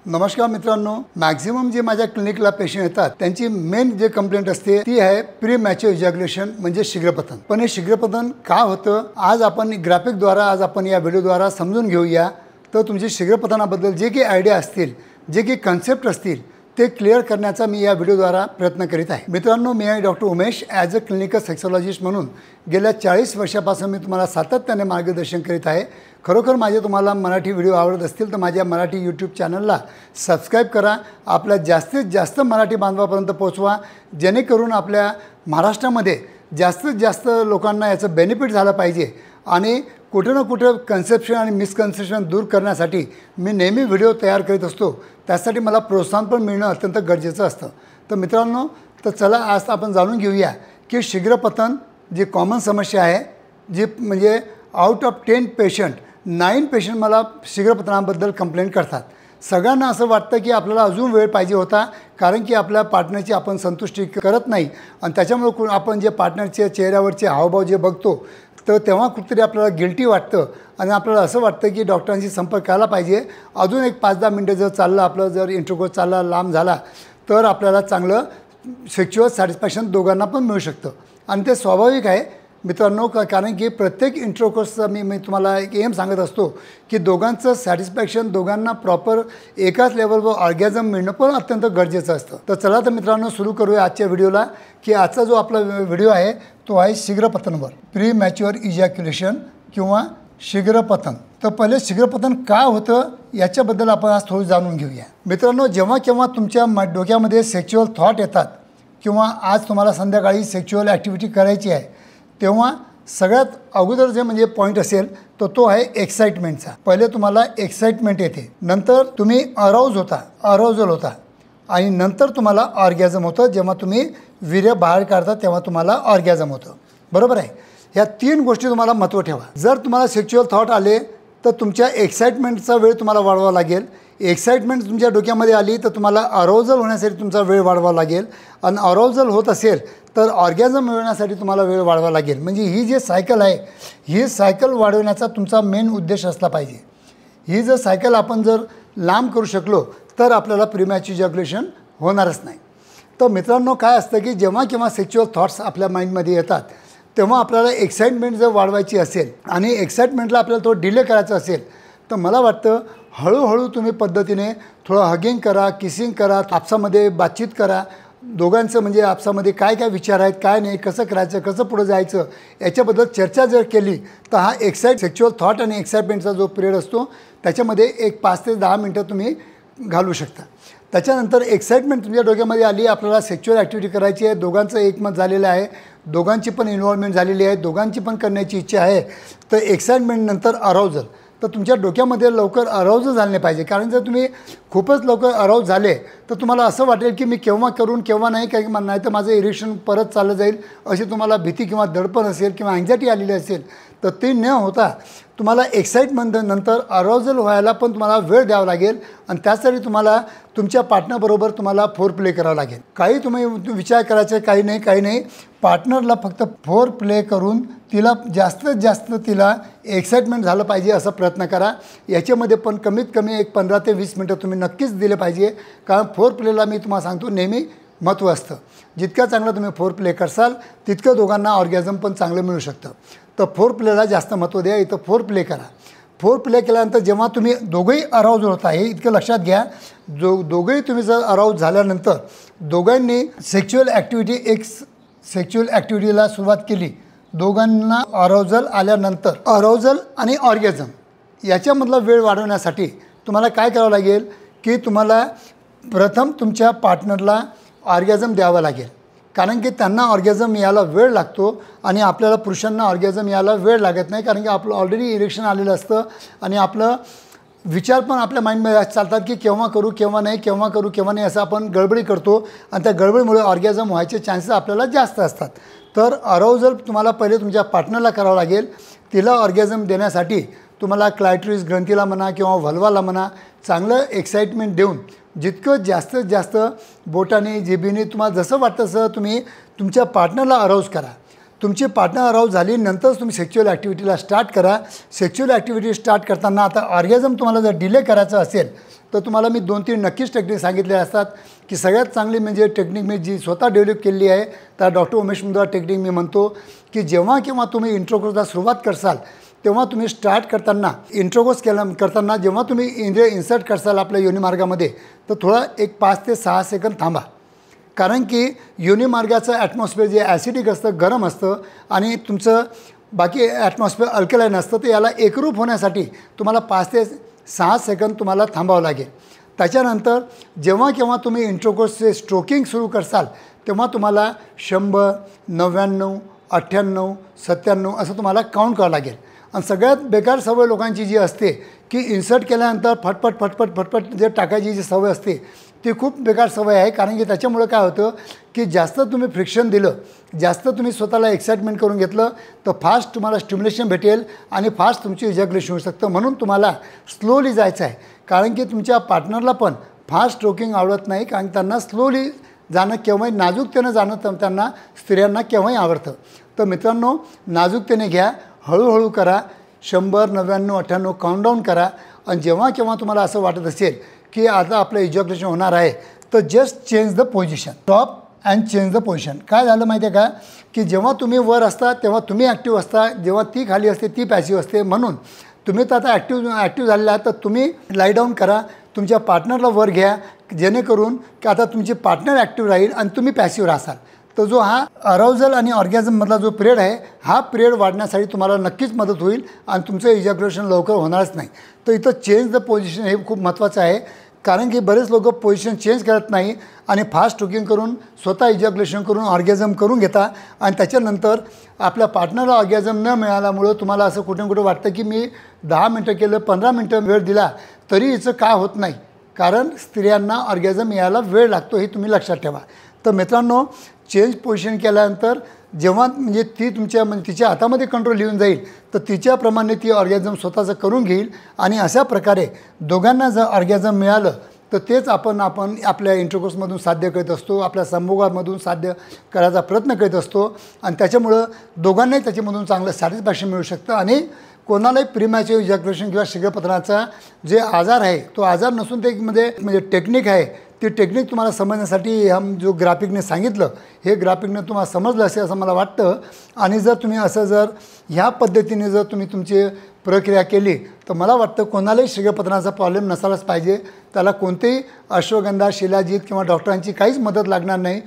नमस्कार मित्रांनो, मॅक्झिमम जे माझ्या क्लिनिकला पेशंट येतात त्यांची मेन जे कंप्लेंट असते ती आहे प्री मॅच्युअर इजॅक्युलेशन म्हणजे शीघ्रपतन। पण हे शीघ्रपतन का होतं आज आपण ग्राफिकद्वारा आज आपण या व्हिडिओद्वारा समजून घेऊया। तर तुमची शीघ्रपतनाबद्दल जे काही आयडिया असतील, जे काही कन्सेप्ट असतील ते क्लिअर करण्याचा मी या व्हिडिओद्वारा प्रयत्न करीत आहे। मित्रांनो, मी आहे doctor Umesh, as a clinical sexologist म्हणून गेल्या 40 वर्षापासून मी तुम्हाला सातत्याने मार्गदर्शन करीत आहे। खरोखर माझे तुम्हाला मराठी व्हिडिओ आवडत असतील तर माझ्या मराठी यूट्यूब चॅनलला सबस्क्राईब करा, आपल्या जास्तीत जास्त मराठी बांधवापर्यंत पोहोचवा, जेणेकरून आपल्या महाराष्ट्रामध्ये जास्तीत जास्त लोकांना याचं बेनिफिट झालं पाहिजे। आणि कुठे ना कुठे कन्सेप्शन आणि मिसकन्सेप्शन दूर करण्यासाठी मी नेहमी व्हिडिओ तयार करीत असतो, त्यासाठी मला प्रोत्साहन पण मिळणं अत्यंत गरजेचं असतं। तर मित्रांनो, तर चला आज आपण जाणून घेऊया की शीघ्रपतन जी कॉमन समस्या आहे, जी म्हणजे आउट ऑफ 10 पेशंट 9 पेशंट मला शीघ्रपतनाबद्दल कंप्लेंट करतात। सगळ्यांना असं वाटतं की आपल्याला अजून वेळ पाहिजे होता, कारण की आपल्या पार्टनरची आपण संतुष्टी करत नाही आणि त्याच्यामुळे आपण जे पार्टनरच्या चेहऱ्यावरचे हावभाव जे बघतो तर तेव्हा कुठेतरी आपल्याला गिल्टी वाटतं आणि आपल्याला असं वाटतं की डॉक्टरांशी संपर्क केला पाहिजे। अजून एक 5-10 मिनटं जर चाललं, आपलं जर इंटरकोर्स चालला लांब झाला तर आपल्याला चांगलं सेक्शुअल सॅटिस्फॅक्शन दोघांना पण मिळू शकतं आणि ते स्वाभाविक आहे मित्रांनो। कारण की प्रत्येक इंटरकोर्सचा मी तुम्हाला एक एम सांगत असतो की दोघांचं सॅटिस्फॅक्शन, दोघांना प्रॉपर एकाच लेवलवर ऑर्गॅझम मिळणं पण अत्यंत गरजेचं असतं। तर चला तर मित्रांनो सुरू करूया आजच्या व्हिडिओला की आजचा जो आपला व्हिडिओ आहे तो आहे शीघ्रपतनवर, प्री मॅच्युअर इजॅक्युलेशन किंवा शीघ्रपतन। तर पहिले शीघ्रपतन का होतं याच्याबद्दल आपण आज थोडं जाणून घेऊया। मित्रांनो, जेव्हा केव्हा तुमच्या डोक्यामध्ये सेक्शुअल थॉट येतात किंवा आज तुम्हाला संध्याकाळी सेक्शुअल ॲक्टिव्हिटी करायची आहे, तेव्हा सगळ्यात अगोदर जे म्हणजे पॉईंट असेल तो आहे एक्साइटमेंटचा। पहिले तुम्हाला एक्साइटमेंट येते, नंतर तुम्ही अराउजल होता आणि नंतर तुम्हाला ऑर्गॅझम होतं। जेव्हा तुम्ही वीर्य बाहेर काढता तेव्हा तुम्हाला ऑर्गॅझम होतं, बरोबर आहे। ह्या 3 गोष्टी तुम्हाला महत्त्व ठेवा। जर तुम्हाला सेक्शुअल थॉट आले तर तुमच्या एक्साइटमेंटचा वेळ तुम्हाला वाढवावा लागेल। एक्साइटमेंट तुमच्या डोक्यामध्ये आली तर तुम्हाला अराउजल होण्यासाठी तुमचा वेळ वाढवावा लागेल आणि अराउजल होत असेल तर ऑर्गॅझम मिळवण्यासाठी तुम्हाला वेळ वाढवावा लागेल। म्हणजे ही जे सायकल आहे, ही सायकल वाढवण्याचा तुमचा मेन उद्देश असला पाहिजे। ही जर सायकल आपण जर लांब करू शकलो तर आपल्याला प्रीमॅच्युअर इजॅक्युलेशन होणारच नाही। तर मित्रांनो, काय असतं की जेव्हा केव्हा सेक्शुअल थॉट्स आपल्या माइंडमध्ये येतात तेव्हा आपल्याला एक्साइटमेंट जर वाढवायची असेल आणि एक्साइटमेंटला आपल्याला थोडं डिले करायचं असेल तर मला वाटतं हळूहळू तुम्ही पद्धतीने थोडं हगिंग करा, किसिंग करा, आपसामध्ये बातचीत करा। दोघांचं म्हणजे आपसामध्ये काय काय विचार आहेत, काय नाही, कसं करायचं, कसं पुढं जायचं याच्याबद्दल चर्चा जर केली तर हा सेक्शुअल थॉट आणि एक्साइटमेंटचा जो पिरियड असतो त्याच्यामध्ये एक 5 ते 10 मिनटं तुम्ही घालवू शकता। त्याच्यानंतर एक्साइटमेंट तुमच्या डोक्यामध्ये आली, आपल्याला सेक्शुअल ॲक्टिव्हिटी करायची आहे, दोघांचं एकमत झालेलं आहे, दोघांची पण इन्व्हॉल्वमेंट झालेली आहे, दोघांची पण करण्याची इच्छा आहे। तर एक्साइटमेंटनंतर अराउजल, तर तुमच्या डोक्यामध्ये लवकर अराउजल झाले नाही पाहिजे। कारण जर तुम्ही खूपच लवकर अराउज झाले तर तुम्हाला असं वाटेल की मी केव्हा करून केव्हा नाही, काही नाही तर माझं इरिक्शन परत चाललं जाईल अशी तुम्हाला भीती किंवा दडपण असेल किंवा अँक्झायटी आलेली असेल। तर ते न होता तुम्हाला एक्साइटमेंट नंतर अराउजल व्हायला पण तुम्हाला वेळ द्यावा लागेल आणि त्यासाठी तुम्हाला तुमच्या पार्टनरबरोबर तुम्हाला फोर प्ले करावा लागेल। काही तुम्ही विचार करायचे काही नाही, पार्टनरला फक्त फोर प्ले करून तिला जास्तीत जास्त तिला एक्साइटमेंट झालं पाहिजे असा प्रयत्न करा। याच्यामध्ये पण कमीत कमी एक 15 ते 20 मिनटं तुम्ही नक्कीच दिले पाहिजे, कारण फोर प्लेला मी तुम्हाला सांगतो नेहमी महत्त्व असतं। जितका चांगला तुम्ही फोर प्ले करसाल तितकं दोघांना ऑर्गॅझम पण चांगलं मिळू शकतं। तर फोर प्लेला जास्त महत्त्व द्या, इथं फोर प्ले करा। फोर प्ले केल्यानंतर जेव्हा तुम्ही दोघंही अराउज होत आहे, इतकं लक्षात घ्या, दोघंही तुम्ही जर अराउज झाल्यानंतर दोघांनी सेक्शुअल ॲक्टिव्हिटीला सुरुवात केली, दोघांना अराउजल आल्यानंतर अराउजल आणि ऑर्गॅझम याच्यामधला वेळ वाढवण्यासाठी तुम्हाला काय करावं लागेल की तुम्हाला प्रथम तुमच्या पार्टनरला ऑर्गॅझम द्यावं लागेल, कारण की त्यांना ऑर्गॅझम यायला वेळ लागतो आणि आपल्याला पुरुषांना ऑर्गॅझम यायला वेळ लागत नाही, कारण की आपलं ऑलरेडी इरेक्शन आलेलं असतं आणि आपलं विचार पण आपल्या माइंडमध्ये चालतात की केव्हा करू केव्हा नाही असं आपण गडबडी करतो आणि त्या गडबडीमुळे ऑर्गॅझम व्हायचे चान्सेस आपल्याला जास्त असतात। तर अराउजल तुम्हाला पहिले तुमच्या पार्टनरला करावं लागेल। तिला ऑर्गॅझम देण्यासाठी तुम्हाला क्लायट्रिस ग्रंथीला म्हणा किंवा व्हल्वाला म्हणा चांगलं एक्साइटमेंट देऊन जितकं जास्तीत जास्त बोटाने जिभेने तुम्हाला जसं वाटतं तसं तुम्ही तुमच्या पार्टनरला अराउज करा। तुमची पार्टनर अराउज झाली नंतरच तुम्ही सेक्शुअल ॲक्टिव्हिटीला स्टार्ट करा. सेक्शुअल ॲक्टिव्हिटी स्टार्ट करताना आता ऑर्गॅझम तुम्हाला जर डिले करायचं असेल तर तुम्हाला मी 2-3 नक्कीच टेक्निक सांगितले असतात की सगळ्यात चांगली म्हणजे टेक्निक मी जी स्वतः डेव्हलप केली आहे त्या डॉक्टर उमेश मुंदडा टेक्निक मी म्हणतो की जेव्हा केव्हा तुम्ही इंट्रोकोर्सला सुरुवात करसाल तेव्हा तुम्ही स्टार्ट करताना इंट्रोकोर्स करताना जेव्हा तुम्ही इंद्रिय इन्सर्ट करसाल आपल्या योनिमार्गामध्ये तर थोडा एक 5 ते 6 सेकंद थांबा. कारण की योनिमार्गाचं ॲटमॉस्फिअर जे ॲसिडिक असतं, गरम असतं आणि तुमचं बाकी ॲटमॉस्फिअर अल्कलाईन असतं, तर याला एकरूप होण्यासाठी तुम्हाला 5 ते 6 सेकंद तुम्हाला थांबावं लागेल. त्याच्यानंतर जेव्हा केव्हा तुम्ही इंट्रोकोर्सचे स्ट्रोकिंग सुरू करसाल तेव्हा तुम्हाला 100, 99, 98, 97 असं तुम्हाला काउंट करावं लागेल. आणि सगळ्यात बेकार सवय लोकांची जी असते की इन्सर्ट केल्यानंतर फटफट जे टाकायची जी सवय असते ती खूप बेकार सवय आहे. कारण की त्याच्यामुळे काय होतं की जास्त तुम्ही फ्रिक्शन दिलं, जास्त तुम्ही स्वतःला एक्साइटमेंट करून घेतलं तर फास्ट तुम्हाला स्टिम्युलेशन भेटेल आणि फास्ट तुमची इजॅक्युलेशन होऊ शकतं. म्हणून तुम्हाला स्लोली जायचं आहे. कारण की तुमच्या पार्टनरला पण फास्ट स्ट्रोकिंग आवडत नाही, कारण त्यांना स्लोली जाणं केव्हाही नाजूकतेनं जाणं त्यांना स्त्रियांना केव्हाही आवडतं. तर मित्रांनो नाजूकतेने घ्या, हळूहळू करा, 100, 99, 98 काउंटडाऊन करा. आणि जेव्हा केव्हा तुम्हाला असं वाटत असेल की आता आपलं इजॅक्युलेशन होणार आहे तर just change the position, stop and change the position. काय झालं माहिती आहे का की जेव्हा तुम्ही वर असता तेव्हा तुम्ही ॲक्टिव्ह असता, जेव्हा ती खाली असते ती पॅसिव्ह असते. म्हणून तुम्ही तर आता ॲक्टिव्ह झालेला आहात तर तुम्ही लाई डाऊन करा, तुमच्या पार्टनरला वर घ्या जेणेकरून की आता तुमची पार्टनर ॲक्टिव्ह राहील आणि तुम्ही पॅसिव्ह राहाल. तर जो हा अराउजल आणि ऑर्गॅझममधला जो पिरियड आहे हा पिरियड वाढण्यासाठी तुम्हाला नक्कीच मदत होईल आणि तुमचं इजॅक्युलेशन लवकर होणारच नाही. तर इथं चेंज द पोझिशन हे खूप महत्त्वाचं आहे. कारण की बरेच लोक पोझिशन चेंज करत नाही आणि फास्ट स्ट्रोकिंग करून स्वतः इजॅक्युलेशन करून ऑर्गॅझम करून घेता आणि त्याच्यानंतर आपल्या पार्टनरला ऑर्गॅझम न मिळाल्यामुळं तुम्हाला असं कुठे कुठे वाटतं की मी 10 मिनटं केलं, 15 मिनटं वेळ दिला तरी हिचं काय होत नाही. कारण स्त्रियांना ऑर्गॅझम यायला वेळ लागतो हे तुम्ही लक्षात ठेवा. तर मित्रांनो चेंज पोझिशन केल्यानंतर जेव्हा म्हणजे ती तिच्या हातामध्ये कंट्रोल येऊन जाईल तर तिच्याप्रमाणे ती ऑर्गॅझम स्वतःचं करून घेईल आणि अशा प्रकारे दोघांना जर ऑर्गॅझम मिळालं तर तेच आपण आपल्या इंटरकोर्समधून साध्य करत असतो, आपल्या संभोगामधून साध्य करायचा प्रयत्न करीत असतो. आणि त्याच्यामुळं दोघांनाही त्याच्यामधून चांगलं सॅटिस्फॅक्शन मिळू शकतं आणि कोणालाही प्रीमॅच्युअर इजॅक्युलेशन किंवा शीघ्रपतनाचा जे आजार आहे तो आजार नसून ते म्हणजे टेक्निक आहे. ती टेक्निक तुम्हाला समजण्यासाठी जो ग्राफिकने सांगितलं हे ग्राफिकने तुम्हाला समजलं असेल असं मला वाटतं. आणि जर तुम्ही असं जर ह्या पद्धतीने जर तुम्ही तुमची प्रक्रिया केली तर मला वाटतं कोणालाही शीघ्रपतनाचा प्रॉब्लेम नसायलाच पाहिजे. त्याला कोणतेही अश्वगंधा, शिलाजीत किंवा डॉक्टरांची काहीच मदत लागणार नाही.